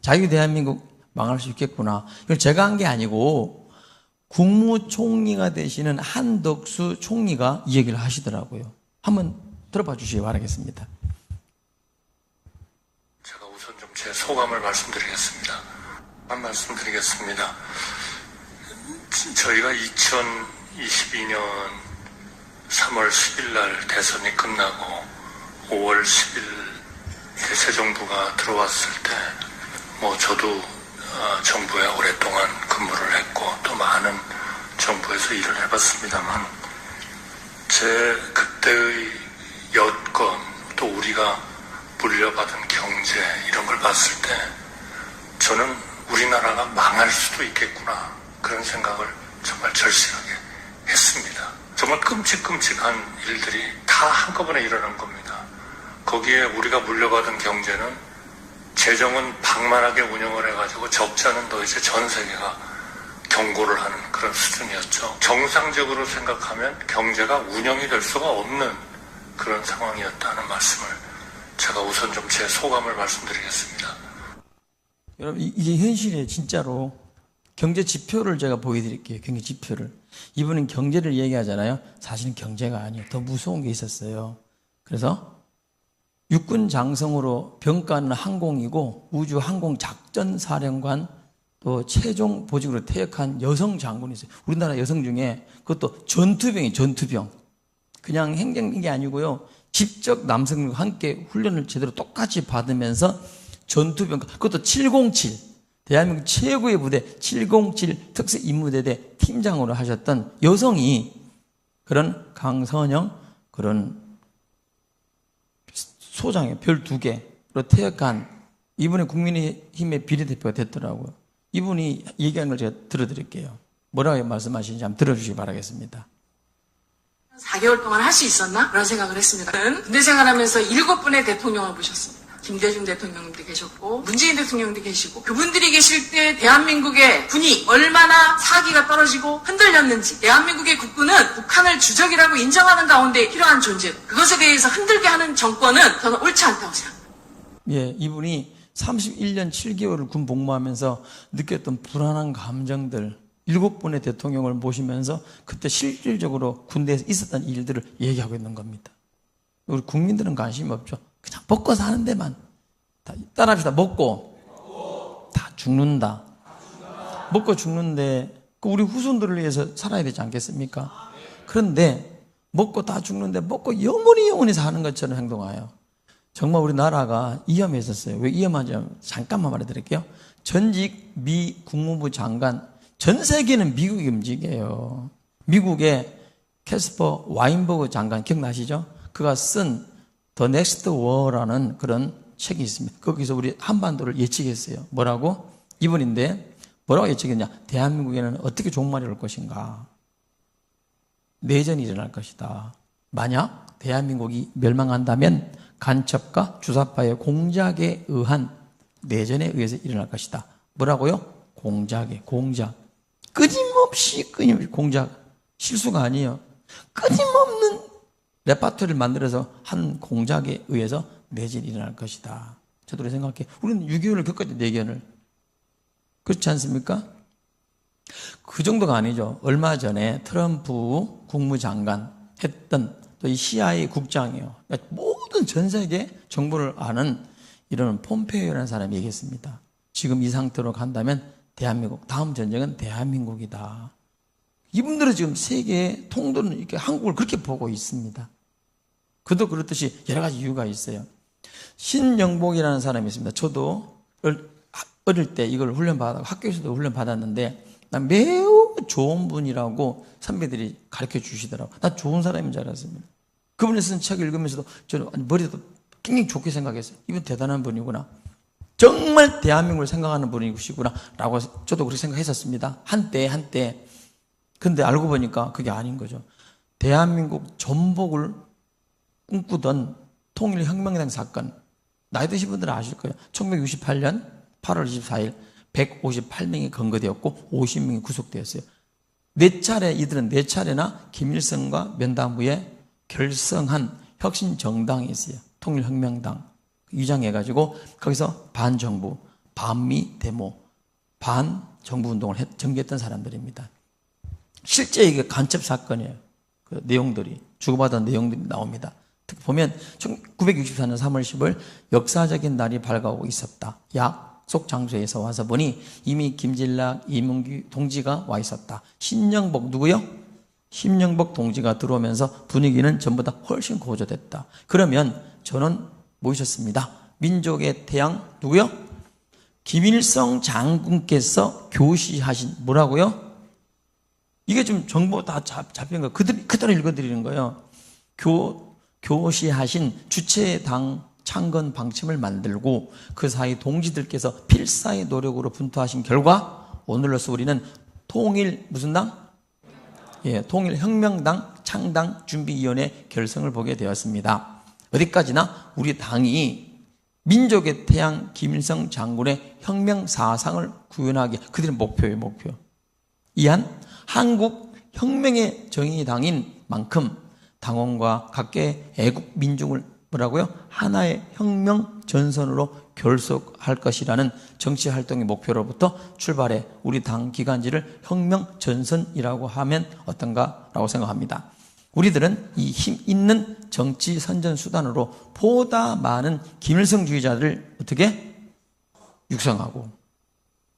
자유 대한민국 망할 수 있겠구나. 이걸 제가 한 게 아니고 국무총리가 되시는 한덕수 총리가 이 얘기를 하시더라고요. 한번 들어봐 주시기 바라겠습니다. 제가 우선 좀 제 소감을 말씀드리겠습니다. 저희가 2022년 3월 10일 날 대선이 끝나고 5월 10일 새 정부가 들어왔을 때 저도 정부에 오랫동안 근무를 했고 또 많은 정부에서 일을 해봤습니다만 제 그때의 여건 또 우리가 물려받은 경제 이런 걸 봤을 때 저는 우리나라가 망할 수도 있겠구나 그런 생각을 정말 절실하게 했습니다. 정말 끔찍끔찍한 일들이 다 한꺼번에 일어난 겁니다. 거기에 우리가 물려받은 경제는 재정은 방만하게 운영을 해가지고 적자는 더 이제 전 세계가 경고를 하는 그런 수준이었죠. 정상적으로 생각하면 경제가 운영이 될 수가 없는 그런 상황이었다는 말씀을 제가 우선 좀 제 소감을 말씀드리겠습니다. 여러분 이게 현실이에요. 진짜로 경제 지표를 제가 보여드릴게요. 경제 지표를. 이분은 경제를 얘기하잖아요. 사실은 경제가 아니에요. 더 무서운 게 있었어요. 그래서 육군 장성으로 병가는 항공이고 우주 항공 작전 사령관 또 최종 보직으로 퇴역한 여성 장군이 있어요. 우리나라 여성 중에 그것도 전투병이 전투병. 그냥 행정이 아니고요. 직접 남성과 함께 훈련을 제대로 똑같이 받으면서 전투병, 그것도 707. 대한민국 최고의 부대 707 특수임무대대 팀장으로 하셨던 여성이 그런 강선영 그런 소장의 별 2개로 퇴역한 이분의 국민의힘의 비례대표가 됐더라고요. 이분이 얘기하는 걸 제가 들어드릴게요. 뭐라고 말씀하시는지 한번 들어주시기 바라겠습니다. 4개월 동안 할 수 있었나? 그런 생각을 했습니다. 저는 군대 생활하면서 7분의 대통령을 보셨습니다. 김대중 대통령도 계셨고 문재인 대통령도 계시고 그분들이 계실 때 대한민국의 군이 얼마나 사기가 떨어지고 흔들렸는지 대한민국의 국군은 북한을 주적이라고 인정하는 가운데 필요한 존재 그것에 대해서 흔들게 하는 정권은 저는 옳지 않다고 생각합니다. 예, 이분이 31년 7개월을 군 복무하면서 느꼈던 불안한 감정들 7분의 대통령을 모시면서 그때 실질적으로 군대에서 있었던 일들을 얘기하고 있는 겁니다. 우리 국민들은 관심이 없죠. 그냥 먹고 사는 데만. 따라합시다. 먹고 다 죽는다. 먹고 죽는데 우리 후손들을 위해서 살아야 되지 않겠습니까? 그런데 먹고 다 죽는데 먹고 영원히 사는 것처럼 행동해요. 정말 우리나라가 위험했었어요. 왜 위험한지 잠깐만 말해드릴게요. 전직 미 국무부 장관 전 세계는 미국이 움직여요. 미국의 캐스퍼 와인버그 장관 기억나시죠? 그가 쓴 The Next War라는 그런 책이 있습니다. 거기서 우리 한반도를 예측했어요. 뭐라고? 이분인데 뭐라고 예측했냐? 대한민국에는 어떻게 종말이 올 것인가? 내전이 일어날 것이다. 만약 대한민국이 멸망한다면 간첩과 주사파의 공작에 의한 내전에 의해서 일어날 것이다. 뭐라고요? 공작. 끊임없이 공작. 실수가 아니에요. 끊임없는 레파토리를 만들어서 한 공작에 의해서 내전이 일어날 것이다. 저도 그렇게 생각해요. 우리는 6.25를 겪었죠, 내견을. 그렇지 않습니까? 그 정도가 아니죠. 얼마 전에 트럼프 국무장관 했던 또 이 CIA 국장이에요. 그러니까 모든 전 세계 정보를 아는 이런 폼페이오라는 사람이 얘기했습니다. 지금 이 상태로 간다면 대한민국, 다음 전쟁은 대한민국이다. 이분들은 지금 세계 통도는 이렇게 한국을 그렇게 보고 있습니다. 그도 그렇듯이 여러 가지 이유가 있어요. 신영복이라는 사람이 있습니다. 저도 어릴 때 이걸 훈련받았고 학교에서도 훈련받았는데 난 매우 좋은 분이라고 선배들이 가르쳐 주시더라고요. 난 좋은 사람인 줄 알았습니다. 그분이 쓴 책을 읽으면서도 저는 머리도 굉장히 좋게 생각했어요. 이분 대단한 분이구나. 정말 대한민국을 생각하는 분이시구나 라고 저도 그렇게 생각했었습니다. 한때. 근데 알고 보니까 그게 아닌 거죠. 대한민국 전복을 꿈꾸던 통일혁명당 사건, 나이 드신 분들은 아실 거예요. 1968년 8월 24일 158명이 검거되었고 50명이 구속되었어요. 이들은 4차례나 김일성과 면담 후에 결성한 혁신정당이 있어요. 통일혁명당 위장해가지고 거기서 반정부, 반미 데모, 반 정부 운동을 전개했던 사람들입니다. 실제 이게 간첩 사건이에요. 그 내용들이, 주고받은 내용들이 나옵니다. 특히 보면 1964년 3월 10일 역사적인 날이 밝아오고 있었다. 약속 장소에서 와서 보니 이미 김진락, 이문규 동지가 와 있었다. 신영복 누구요? 신영복 동지가 들어오면서 분위기는 전보다 훨씬 고조됐다. 그러면 저는 모셨습니다. 민족의 태양 누구요? 김일성 장군께서 교시하신 뭐라고요? 이게 좀 정보 다 잡힌 거 그대로 읽어드리는 거예요. 교시하신 주체당 창건 방침을 만들고 그 사이 동지들께서 필사의 노력으로 분투하신 결과 오늘로서 우리는 통일 무슨 당? 예, 통일혁명당 창당준비위원회 결성을 보게 되었습니다. 어디까지나 우리 당이 민족의 태양 김일성 장군의 혁명 사상을 구현하기, 그들의 목표예요, 목표. 이한 한국 혁명의 정의당인 만큼 당원과 각계 애국 민중을 뭐라고요? 하나의 혁명 전선으로 결속할 것이라는 정치 활동의 목표로부터 출발해 우리 당 기간지를 혁명 전선이라고 하면 어떤가라고 생각합니다. 우리들은 이 힘 있는 정치 선전 수단으로 보다 많은 김일성주의자들을 어떻게 육성하고,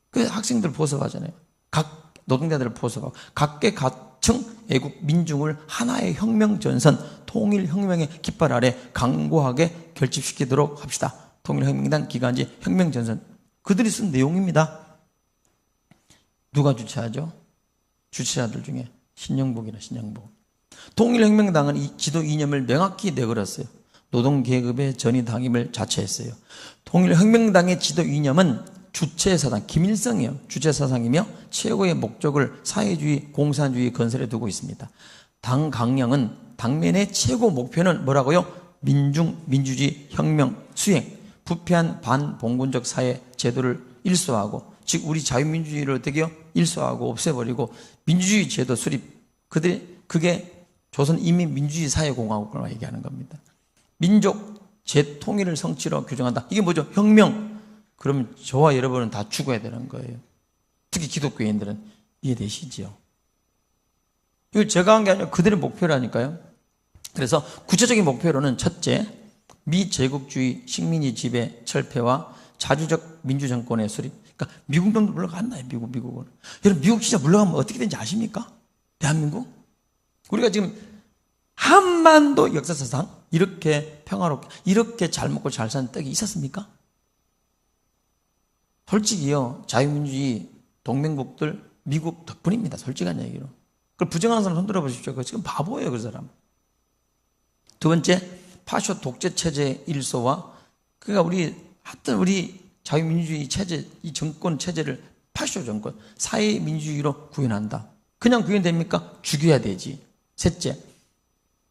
그 학생들 보습하잖아요. 각 노동자들을 보습하고 각계 각층 애국 민중을 하나의 혁명 전선, 통일혁명의 깃발 아래 강고하게 결집시키도록 합시다. 통일혁명당 기간지 혁명 전선, 그들이 쓴 내용입니다. 누가 주최하죠? 주최자들 중에 신영복이나 신영복. 통일혁명당은 이 지도 이념을 명확히 내걸었어요. 노동계급의 전위당임을 자처했어요. 통일혁명당의 지도 이념은 주체사상, 김일성이에요. 주체사상이며 최고의 목적을 사회주의, 공산주의 건설에 두고 있습니다. 당 강령은 당면의 최고 목표는 뭐라고요? 민주주의 혁명 수행, 부패한 반봉건적 사회 제도를 일소하고, 즉 우리 자유민주주의를 어떻게 해요? 일소하고 없애버리고 민주주의 제도 수립, 그게 조선인민민주주의 사회공화국을 얘기하는 겁니다. 민족 재통일을 성취로 규정한다. 이게 뭐죠? 혁명. 그러면 저와 여러분은 다 죽어야 되는 거예요. 특히 기독교인들은 이해되시죠? 이거 제가 한 게 아니라 그들의 목표라니까요. 그래서 구체적인 목표로는 첫째, 미제국주의 식민지 지배 철폐와 자주적 민주정권의 수립. 그러니까 미국도 물러간다, 미국은. 여러분, 미국 진짜 물러가면 어떻게 되는지 아십니까? 대한민국? 우리가 지금 한반도 역사사상 이렇게 평화롭게, 이렇게 잘 먹고 잘 사는 떡이 있었습니까? 솔직히요, 자유민주주의 동맹국들 미국 덕분입니다. 솔직한 얘기로. 그걸 부정하는 사람 손 들어보십시오. 그 지금 바보예요, 그 사람. 두 번째, 파쇼 독재 체제 일소와, 그러니까 우리 자유민주주의 체제, 이 정권 체제를 파쇼 정권, 사회민주주의로 구현한다. 그냥 구현됩니까? 죽여야 되지. 셋째,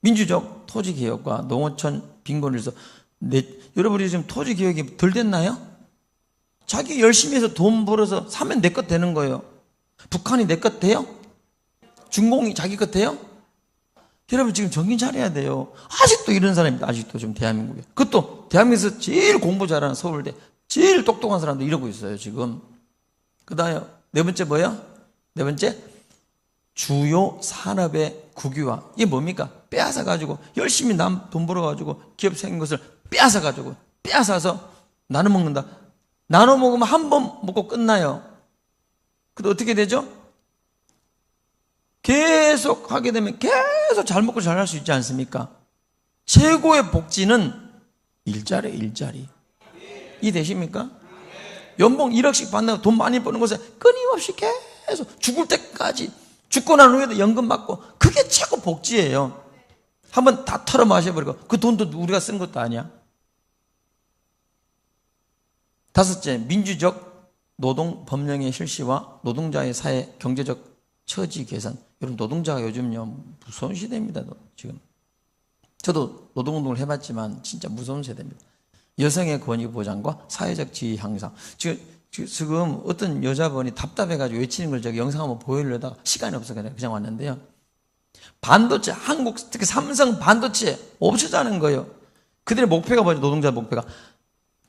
민주적 토지개혁과 농어촌 빈곤에서 여러분이 지금 토지개혁이 덜 됐나요? 자기 열심히 해서 돈 벌어서 사면 내 것 되는 거예요. 북한이 내 것 돼요? 중공이 자기 것 돼요? 여러분 지금 정신 차려야 돼요. 아직도 이런 사람입니다. 아직도 지금 대한민국에. 그것도 대한민국에서 제일 공부 잘하는 서울대 제일 똑똑한 사람도 이러고 있어요 지금. 그 다음에 네 번째 뭐예요? 네 번째, 주요 산업의 국유화. 이게 뭡니까? 빼앗아가지고 열심히 남 돈 벌어가지고 기업 생긴 것을 빼앗아서 나눠 먹는다. 나눠 먹으면 한 번 먹고 끝나요. 근데 어떻게 되죠? 계속 하게 되면 계속 잘 먹고 잘 할 수 있지 않습니까? 최고의 복지는 일자리. 이해되십니까? 연봉 1억씩 받는 돈 많이 버는 곳에 끊임없이 계속 죽을 때까지, 죽고 난 후에도 연금 받고, 그게 최고 복지예요. 한번 다 털어 마셔버리고 그 돈도 우리가 쓴 것도 아니야. 다섯째, 민주적 노동 법령의 실시와 노동자의 사회 경제적 처지 개선. 여러분, 노동자가 요즘요 무서운 시대입니다. 지금 저도 노동운동을 해봤지만 진짜 무서운 세대입니다. 여성의 권위 보장과 사회적 지위 향상. 지금 어떤 여자분이 답답해가지고 외치는 걸 제가 영상 한번 보여주려다가 시간이 없어서 그냥 왔는데요. 반도체, 한국 특히 삼성 반도체 없어지는 거예요. 그들의 목표가 뭐죠? 노동자 목표가.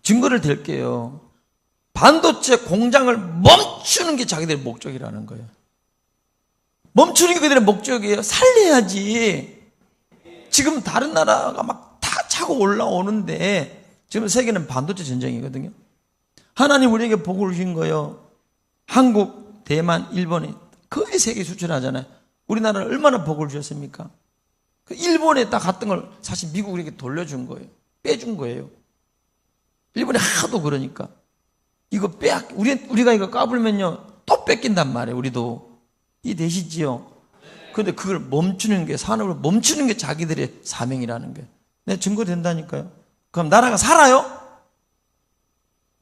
증거를 댈게요. 반도체 공장을 멈추는 게 자기들의 목적이라는 거예요. 멈추는 게 그들의 목적이에요. 살려야지. 지금 다른 나라가 막 다 차고 올라오는데 지금 세계는 반도체 전쟁이거든요. 하나님 우리에게 복을 주신 거예요. 한국, 대만, 일본이 거의 세계 수출하잖아요. 우리나라는 얼마나 복을 주셨습니까? 그 일본에 딱 갔던 걸 사실 미국 우리에게 돌려준 거예요. 빼준 거예요. 일본이 하도 그러니까. 이거 우리가 이거 까불면요, 또 뺏긴단 말이에요, 우리도. 이해되시지요? 근데 그걸 멈추는 게, 산업을 멈추는 게 자기들의 사명이라는 게. 내 증거 된다니까요. 그럼 나라가 살아요?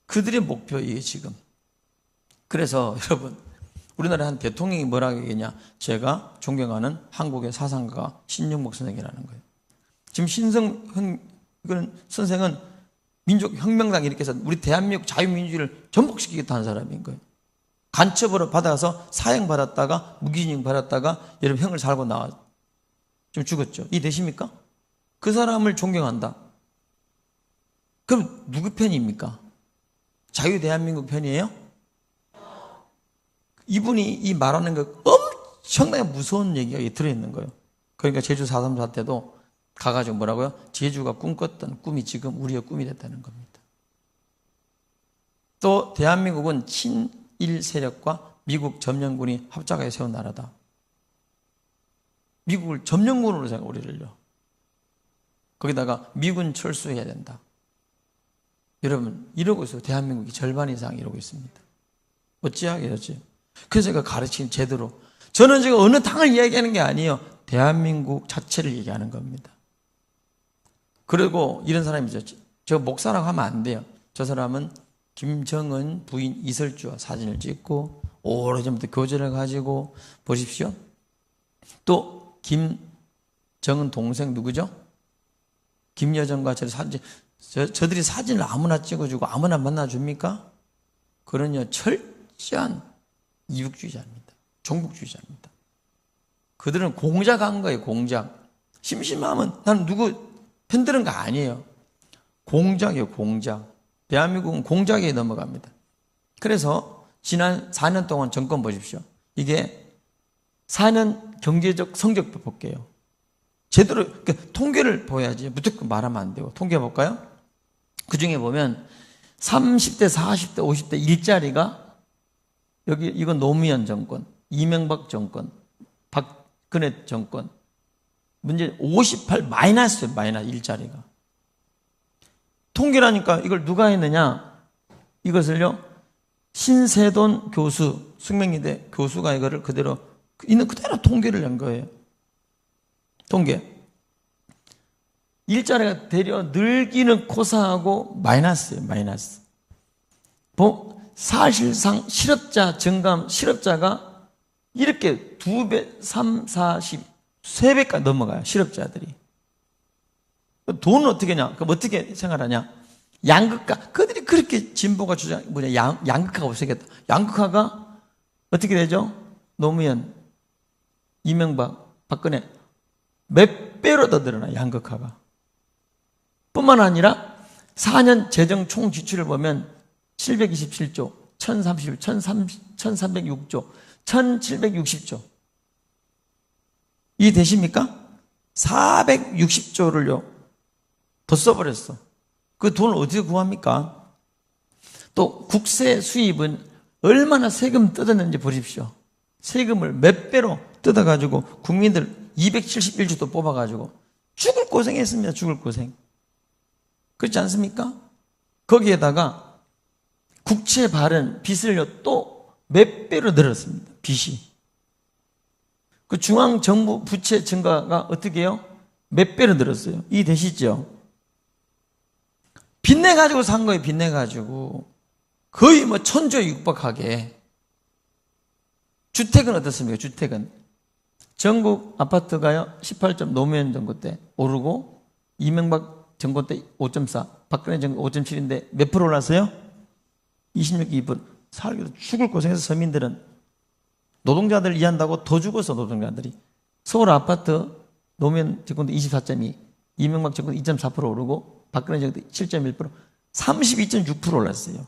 그들의 목표예요, 지금. 그래서 여러분, 우리나라 한 대통령이 뭐라고 얘기했냐? 제가 존경하는 한국의 사상가 신영복 선생이라는 거예요. 지금 이거는 선생은 민족혁명당 이렇게 해서 우리 대한민국 자유민주주의를 전복시키겠다 한 사람인 거예요. 간첩으로 받아서 사형받았다가 무기징역 받았다가 여러분 형을 살고 나와 좀 죽었죠. 이해되십니까? 그 사람을 존경한다. 그럼 누구 편입니까? 자유대한민국 편이에요? 이분이 이 말하는 거 엄청나게 무서운 얘기가 들어있는 거예요. 그러니까 제주 4.3 때도 가가지고 뭐라고요? 제주가 꿈꿨던 꿈이 지금 우리의 꿈이 됐다는 겁니다. 또 대한민국은 친일 세력과 미국 점령군이 합작하여 세운 나라다. 미국을 점령군으로 생각 우리를요. 거기다가 미군 철수해야 된다. 여러분 이러고 있어요. 대한민국이 절반 이상 이러고 있습니다. 어찌하겠지? 그래서 제가 가르치는 제대로 저는 지금 어느 당을 이야기하는 게 아니에요. 대한민국 자체를 얘기하는 겁니다. 그리고 이런 사람이죠. 저 목사라고 하면 안 돼요. 저 사람은 김정은 부인 이설주와 사진을 찍고 오래전부터 교제를 가지고 보십시오. 또 김정은 동생 누구죠? 김여정과 저들이 사진을 아무나 찍어주고 아무나 만나줍니까? 그런요 철저한 이국주의자입니다. 종북주의자입니다. 그들은 공작한 거예요. 공작. 심심하면 나는 누구 편드는 거 아니에요. 공작이에요. 공작. 대한민국은 공작에 넘어갑니다. 그래서 지난 4년 동안 정권 보십시오. 이게 4년 경제적 성적표 볼게요. 제대로 그러니까 통계를 보여야지 무조건 말하면 안 되고 통계 볼까요? 그중에 보면 30대, 40대, 50대 일자리가 여기 이건 노무현 정권, 이명박 정권, 박근혜 정권 문제 58 마이너스예요. 마이너스 일자리가. 통계라니까 이걸 누가 했느냐? 이것을요 신세돈 교수, 숙명여대 교수가 이거를 그대로 있는 그대로 통계를 낸 거예요. 통계. 일자리가 되려 늘기는 고사하고 마이너스예요. 마이너스. 사실상 실업자 증감, 실업자가 이렇게 2배, 3, 40, 3배까지 넘어가요. 실업자들이. 돈은 어떻게 하냐? 그럼 어떻게 생활하냐? 양극화. 그들이 그렇게 진보가 양극화가 없애겠다. 양극화가 어떻게 되죠? 노무현, 이명박, 박근혜. 몇 배로 더 늘어나요. 양극화가. 뿐만 아니라 4년 재정 총 지출을 보면 727조, 1306조, 1760조. 이해되십니까? 460조를요 더 써버렸어. 그 돈을 어디서 구합니까? 또 국세 수입은 얼마나 세금 뜯었는지 보십시오. 세금을 몇 배로 뜯어가지고 국민들 271조도 뽑아가지고 죽을 고생했습니다. 죽을 고생. 그렇지 않습니까? 거기에다가 국채 발행 빚을요 또 몇 배로 늘었습니다. 빚이. 그 중앙정부 부채 증가가 어떻게 해요? 몇 배로 늘었어요. 이해되시죠? 빚내가지고 산 거예요. 빚내가지고. 거의 뭐 천조에 육박하게. 주택은 어떻습니까? 주택은. 전국 아파트가요 18점 노무현 정권 때 오르고 이명박 정권 때 5.4 박근혜 정권 5.7인데 몇 프로 올랐어요? 26.2%. 살기도 죽을 고생해서 서민들은 노동자들 이해한다고 더 죽었어. 노동자들이. 서울 아파트 노무현 정권 때 24.2 이명박 정권 2.4% 오르고 박근혜 정권 때 7.1% 32.6% 올랐어요.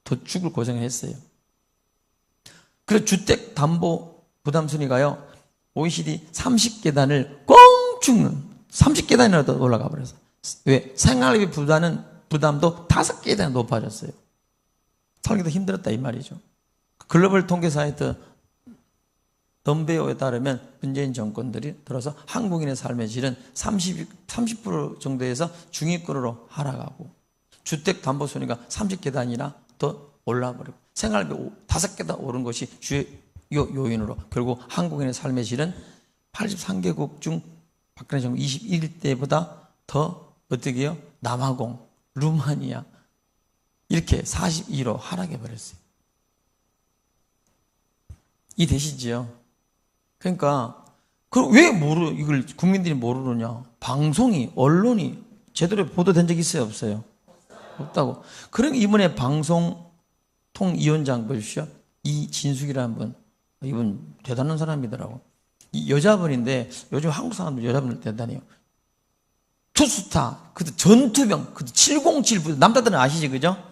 더 죽을 고생을 했어요. 그래서 주택담보부담 순위가요, OECD 30계단을 꽁충 30계단이라도 올라가 버렸어. 왜? 생활비 부담도 5계단 높아졌어요. 살기도 힘들었다 이 말이죠. 글로벌 통계 사이트 덤베오에 따르면 문재인 정권들이 들어서 한국인의 삶의 질은 30% 정도에서 중위권으로 하락하고 주택담보 순위가 30계단이나 더 올라버리고 생활비 5계단 오른 것이 주요 요인으로 결국 한국인의 삶의 질은 83개국 중 박근혜 정부 21대보다 더 어떻게 해요? 남아공, 루마니아 이렇게 42로 하락해버렸어요. 이해되시죠? 그러니까 왜 이걸 국민들이 모르느냐? 방송이, 언론이 제대로 보도된 적 있어요? 없어요? 없다고. 그러니까 이번에 방송통위원장 보십시오. 이진숙이라는 분. 이분 대단한 사람이더라고. 이 여자분인데 요즘 한국 사람들 여자분들 대단해요. 투스타, 그 전투병, 그 707 부대, 남자들은 아시지, 그죠?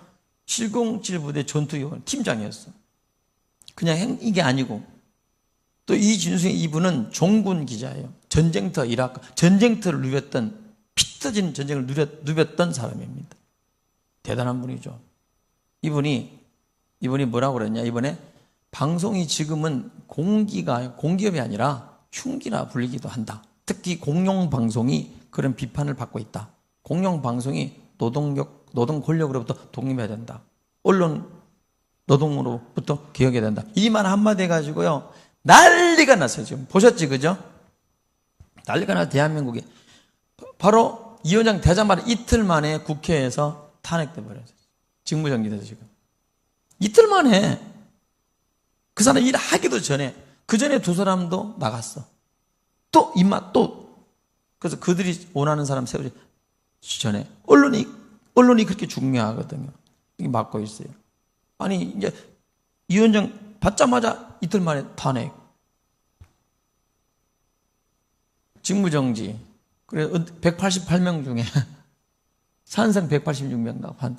707 부대 전투요원 팀장이었어. 그냥 이게 아니고. 또 이진숙의 이분은 종군 기자예요. 전쟁터 이라크, 전쟁터를 누볐던, 피 터진 전쟁을 누볐던 사람입니다. 대단한 분이죠. 이분이 뭐라고 그랬냐, 이번에 방송이 지금은 공기업이 아니라 흉기라 불리기도 한다. 특히 공영방송이 그런 비판을 받고 있다. 공영방송이 노동 권력으로부터 독립해야 된다. 언론 노동으로부터 개혁해야 된다. 이 말 한마디 해가지고요, 난리가 났어요. 지금 보셨지, 그죠? 난리가 나서 대한민국에 바로 이 위원장 되자마자 이틀 만에 국회에서 탄핵돼 버렸어요. 직무정지돼서 지금 이틀 만에. 그 사람 일하기도 전에, 그 전에 두 사람도 나갔어. 또 그래서 그들이 원하는 사람 세우기 전에 언론이 그렇게 중요하거든요. 이게 막고 있어요. 아니 이제 이 위원장 받자마자 이틀 만에 탄핵, 직무정지. 그래 188명 중에 산성 186명 나고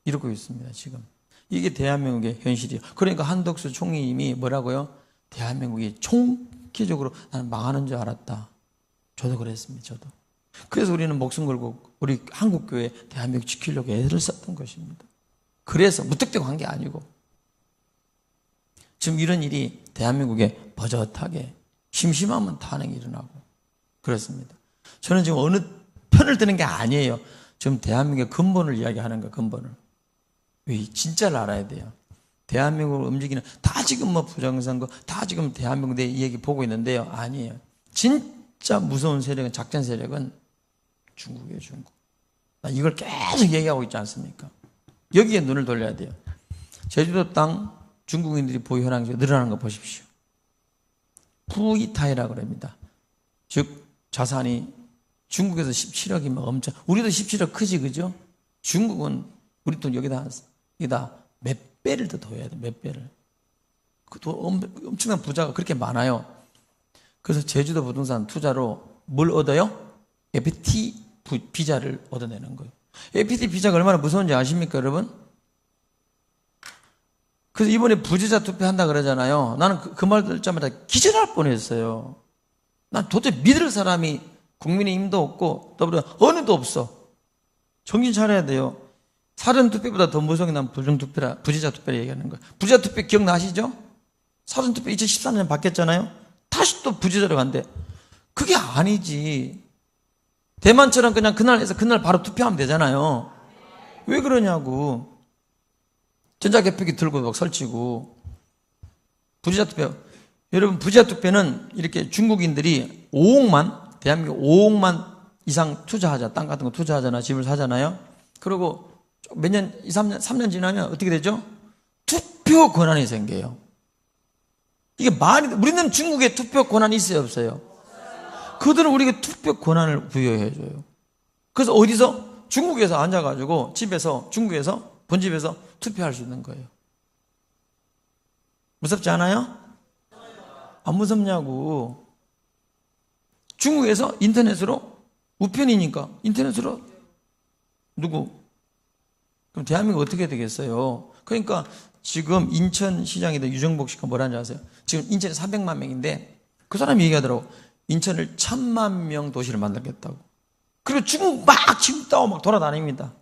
이러고 있습니다 지금. 이게 대한민국의 현실이에요. 그러니까 한덕수 총리님이 뭐라고요? 대한민국이 총기적으로 나는 망하는 줄 알았다. 저도 그랬습니다. 저도. 그래서 우리는 목숨 걸고 우리 한국교회 대한민국 지키려고 애를 썼던 것입니다. 그래서 무턱대고 한 게 아니고 지금 이런 일이 대한민국에 버젓하게 심심하면 탄핵이 일어나고 그렇습니다. 저는 지금 어느 편을 드는 게 아니에요. 지금 대한민국의 근본을 이야기하는 거예요. 근본을. 왜 진짜를 알아야 돼요. 대한민국을 움직이는 다 지금 부정선거 다 지금 대한민국 내 얘기 보고 있는데요. 아니에요. 진짜 무서운 세력은 작전 세력은 중국이에요. 중국. 나 이걸 계속 얘기하고 있지 않습니까? 여기에 눈을 돌려야 돼요. 제주도 땅 중국인들이 보유 현황이 늘어나는 거 보십시오. 푸이타이라고 그럽니다. 즉 자산이 중국에서 17억이면 엄청, 우리도 17억 크지, 그죠? 중국은 우리 돈 여기다 몇 배를 더 둬야 돼, 몇 배를. 그 엄청난 부자가 그렇게 많아요. 그래서 제주도 부동산 투자로 뭘 얻어요? FT 비자를 얻어내는 거예요. FT 비자가 얼마나 무서운지 아십니까, 여러분? 그래서 이번에 부재자 투표한다 그러잖아요. 나는 그 말 듣자마자 기절할 뻔했어요. 난 도대체 믿을 사람이 국민의힘도 없고 더불어 어느도 없어. 정신 차려야 돼요. 사전투표보다 더 무서운 게 난 부재자 투표를 얘기하는 거예요. 부재자 투표 기억나시죠? 사전투표 2014년에 바뀌었잖아요. 다시 또 부재자로 간대. 그게 아니지. 대만처럼 그냥 그날 해서 그날 바로 투표하면 되잖아요. 왜 그러냐고. 전자개표기 들고 막 설치고. 부재자 투표. 여러분, 부재자 투표는 이렇게 중국인들이 5억만, 대한민국 5억만 이상 투자하자. 땅 같은 거 투자하잖아. 집을 사잖아요. 그리고 몇 년, 2, 3년, 3년 지나면 어떻게 되죠? 투표 권한이 생겨요. 이게 우리는 중국에 투표 권한이 있어요, 없어요? 그들은 우리에게 투표 권한을 부여해줘요. 그래서 어디서? 중국에서 앉아가지고 중국에서, 본집에서 투표할 수 있는 거예요. 무섭지 않아요? 안 무섭냐고. 중국에서 인터넷으로, 우편이니까 인터넷으로 누구? 그럼 대한민국 어떻게 되겠어요? 그러니까 지금 인천시장에도 유정복 씨가 뭐라는지 아세요? 지금 인천에 400만 명인데 그 사람이 얘기하더라고. 인천을 1000만 명 도시를 만들겠다고. 그리고 중국 막 짐 따고 막 돌아다닙니다.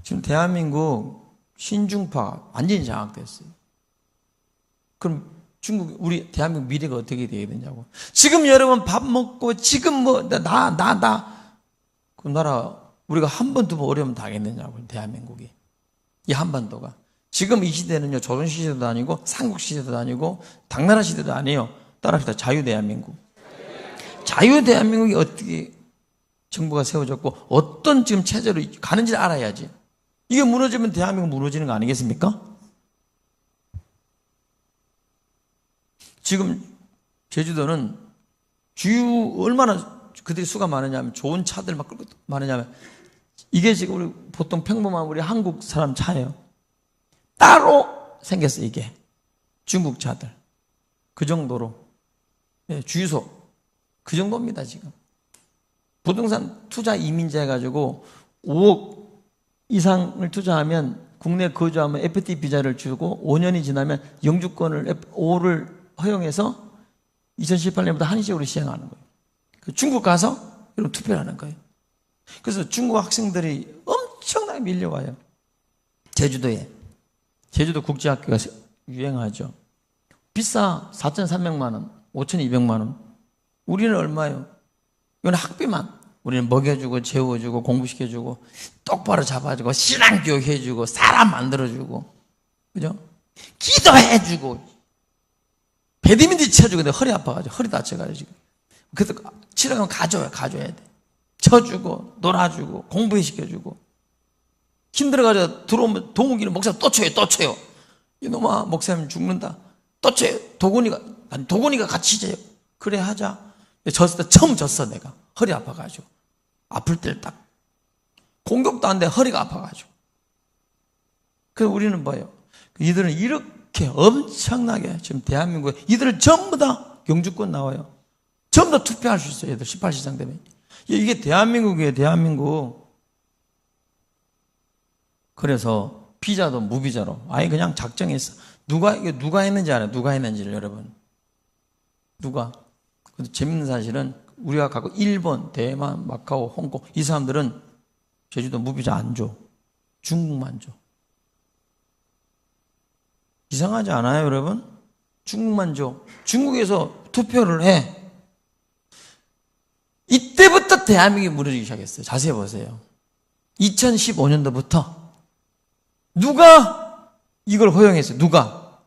지금 대한민국 신중파 완전히 장악됐어요. 그럼 중국, 우리 대한민국 미래가 어떻게 되어야 되냐고. 지금 여러분 밥 먹고 지금 뭐 그 나라 우리가 한 번 두 번 어려우면 당했느냐고. 대한민국이. 이 한반도가. 지금 이 시대는요, 조선시대도 아니고 삼국시대도 아니고 당나라 시대도 아니에요. 따라합시다. 자유대한민국. 자유대한민국이 어떻게 정부가 세워졌고 어떤 지금 체제로 가는지를 알아야지. 이게 무너지면 대한민국 무너지는 거 아니겠습니까? 지금 제주도는 주유 얼마나 그들이 수가 많으냐면 좋은 차들 막 끌고 많으냐면 이게 지금 우리 보통 평범한 우리 한국 사람 차예요. 따로 생겼어 이게. 중국 차들. 그 정도로. 네, 주유소. 그 정도입니다 지금. 부동산 투자 이민자 해가지고 5억 이상을 투자하면 국내 거주하면 FTA 비자를 주고 5년이 지나면 영주권을 5를 허용해서 2018년부터 한시적으로 시행하는 거예요. 중국 가서 여러분 투표를 하는 거예요. 그래서 중국 학생들이 엄청나게 밀려와요. 제주도에. 제주도 국제학교가 유행하죠. 비싸. 4,300만 원, 5,200만 원. 우리는 얼마예요? 이건 학비만. 우리는 먹여주고 재워주고 공부시켜주고 똑바로 잡아주고 신앙교육 해주고 사람 만들어주고 그죠? 기도해주고 배드민턴 쳐주고 근데 허리 아파가지고 허리 다쳐가지고 지금 그래서 치료하면 가져야 돼. 쳐주고 놀아주고 공부시켜주고 힘들어가지고 들어오면 동욱이는 목사님 또 쳐요. 이놈아 목사님 죽는다. 또 쳐요. 도건이가 같이 쳐요. 그래 하자. 졌을 때 처음 졌어 내가. 허리 아파가지고. 아플 때를 딱. 공격도 안 돼. 허리가 아파가지고. 그래서 우리는 뭐예요? 이들은 이렇게 엄청나게 지금 대한민국에 이들은 전부 다 영주권 나와요. 전부 다 투표할 수 있어요. 얘들 18세 이상 되면. 이게 대한민국이에요. 대한민국. 그래서 비자도 무비자로. 아예 그냥 작정했어. 누가 했는지 알아요? 누가 했는지를 여러분. 누가. 근데 재밌는 사실은 우리가 갖고 일본, 대만, 마카오, 홍콩 이 사람들은 제주도 무비자 안 줘. 중국만 줘. 이상하지 않아요, 여러분? 중국만 줘. 중국에서 투표를 해. 이때부터 대한민국이 무너지기 시작했어요. 자세히 보세요. 2015년도부터 누가 이걸 허용했어요? 누가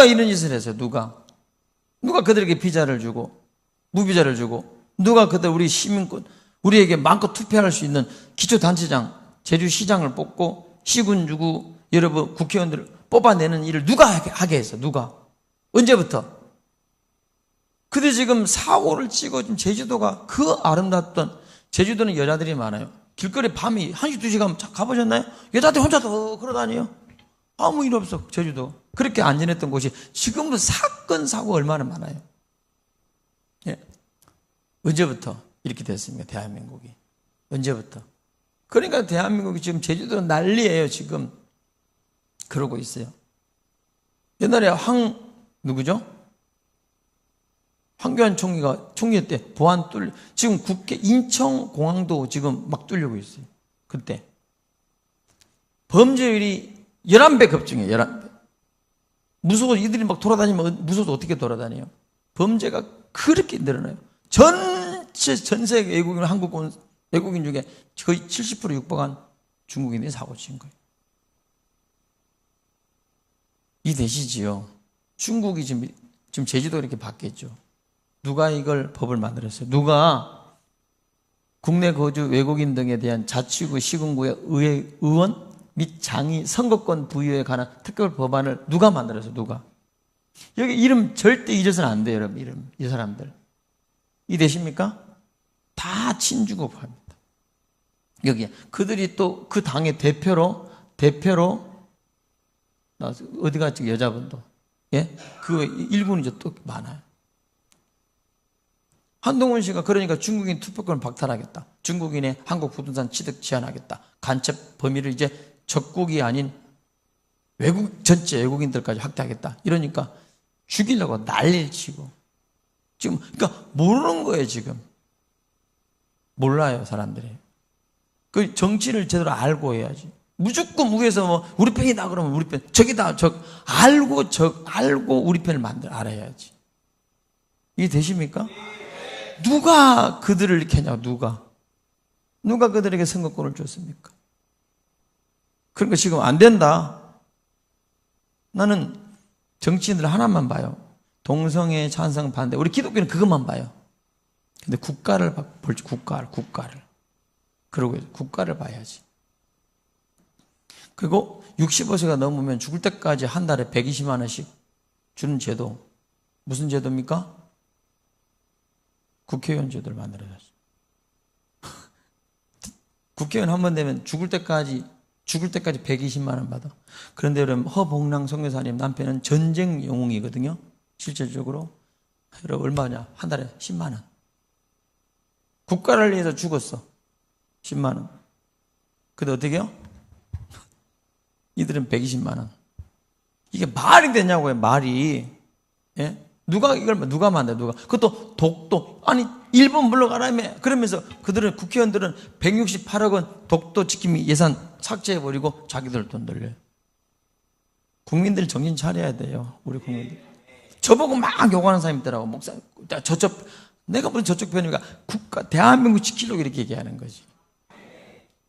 이런 짓을 했어요? 누가 그들에게 비자를 주고 무비자를 주고 누가 그들 우리 시민권 우리에게 마음껏 투표할 수 있는 기초단체장 제주시장을 뽑고 시군 주고 여러분 국회의원들을 뽑아내는 일을 누가 하게 했어? 누가? 언제부터? 그들 지금 사고를 치고 지금 제주도가 그 아름답던 제주도는 여자들이 많아요. 길거리 밤이 1시 2시 가보셨나요? 여자들 혼자 걸어다녀요. 아무 일 없어 제주도. 그렇게 안전했던 곳이 지금도 사건 사고 얼마나 많아요. 예. 언제부터 이렇게 됐습니까? 대한민국이. 언제부터? 그러니까 대한민국이 지금 제주도 난리예요 지금. 그러고 있어요. 옛날에 누구죠? 황교안 총리가 총리 때 보안 지금 국회 인천공항도 지금 막 뚫리고 있어요. 그때. 범죄율이 11배 급증해요. 11배. 무서워 이들이 막 돌아다니면 무서워서 어떻게 돌아다녀요? 범죄가 그렇게 늘어나요. 전 세계 외국인 한국 온 외국인 중에 거의 70% 육박한 중국인들이 사고 친 거예요. 이해되시지요? 중국이 지금 제주도 이렇게 바뀌었죠. 누가 이걸 법을 만들었어요? 누가 국내 거주 외국인 등에 대한 자치구, 시군구의 의원 및 장이 선거권 부여에 관한 특별 법안을 누가 만들었어요? 누가? 여기 이름 절대 잊어서는 안 돼요, 여러분. 이름, 이 사람들. 이해되십니까? 다 친중국파입니다. 여기 그들이 또 그 당의 대표로 어디 갔지 여자분도 예? 그 일본이 또 많아요. 한동훈 씨가 그러니까 중국인 투표권을 박탈하겠다. 중국인의 한국 부동산 취득 제한하겠다. 간첩 범위를 이제 적국이 아닌 전체 외국인들까지 확대하겠다. 이러니까 죽이려고 난리를 치고. 지금, 그러니까 모르는 거예요, 지금. 몰라요, 사람들이. 그 정치를 제대로 알고 해야지. 무조건 위에서 뭐, 우리 편이다 그러면 우리 편, 적이다, 알고 우리 편을 알아야지. 이게 되십니까? 누가 그들을 이렇게 하냐고, 누가 그들에게 선거권을 줬습니까? 그러니까 지금 안 된다. 나는 정치인들 하나만 봐요. 동성애 찬성 반대. 우리 기독교는 그것만 봐요. 근데 국가를 볼지, 국가를. 그러고 국가를 봐야지. 그리고 65세가 넘으면 죽을 때까지 한 달에 120만 원씩 주는 제도. 무슨 제도입니까? 국회의원 제도를 만들어야지. 국회의원 한 번 되면 죽을 때까지 120만 원 받아. 그런데 여러분, 허봉랑 선교사님 남편은 전쟁 영웅이거든요. 실질적으로. 여러분, 얼마냐? 한 달에 10만 원. 국가를 위해서 죽었어. 10만 원. 근데 어떻게 해요? 이들은 120만 원. 이게 말이 되냐고요, 말이. 예? 누가 만들어, 누가. 그것도 독도. 아니, 일본 물러가라며. 그러면서 국회의원들은 168억 원 독도 지킴이 예산 삭제해버리고 자기들 돈 돌려요. 국민들 정신 차려야 돼요, 우리 국민들. 저보고 막 욕하는 사람이 있더라고. 목사, 내가 무슨 저쪽 편이니까 대한민국 지키려고 이렇게 얘기하는 거지.